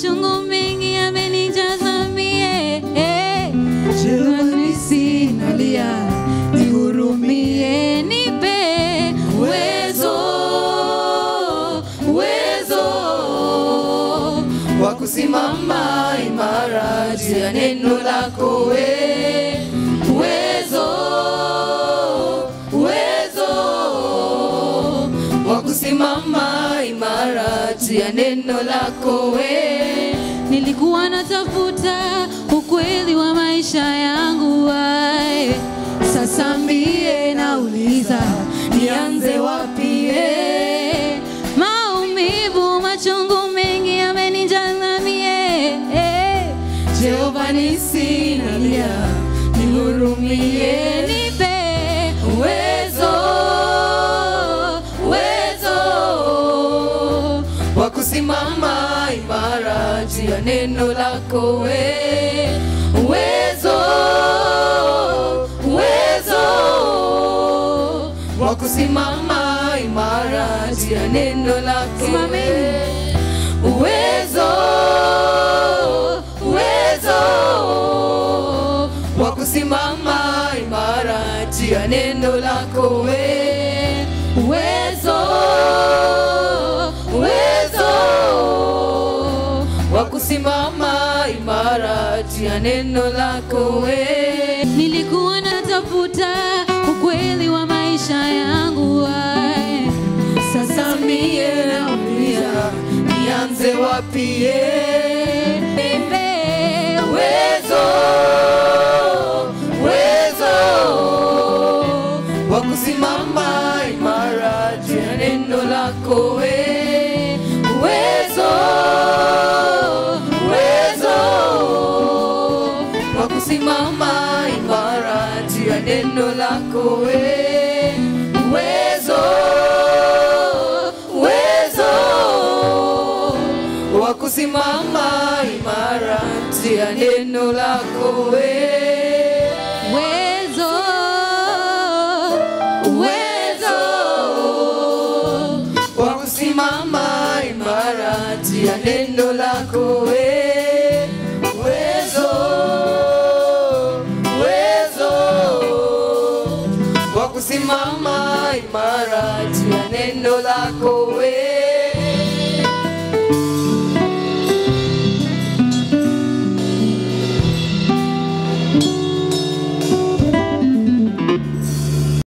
machungu mengi yamenijaza mie. Jehova nisi nalia, nihurumie, nipe uwezo wa kusimama imara juu ya neno lako we. Uwezo wa kusimama imara juu ya neno lako we. Nilikuwa natafuta ukweli wa maisha yangu wae, sasa mie nauliza nianze wapi? Maumivu machungu mengi yamenijaza mie. Jehova nisi nalia, nihurumie, nipe uwezo wa kusimama imara juu ya neno lako we. Uwezo wa kusimama imara juu ya neno lako we. Uwezo wa kusimama imara juu ya neno lako we. Uwezo wa kusimama imara juu ya neno lako we. Nilikuwa natafuta ukweli wa maisha yangu wae, sasa mie nauliza nianze wapi? Uwezo wa kusimama imara juu ya neno lako we. Uwezo wa kusimama imara juu ya neno lako we. Uwezo wa kusimama imara juu ya neno lako we. Wa kusimama imara juu ya neno lako we. Uwezo wa kusimama imara juu ya neno lako we.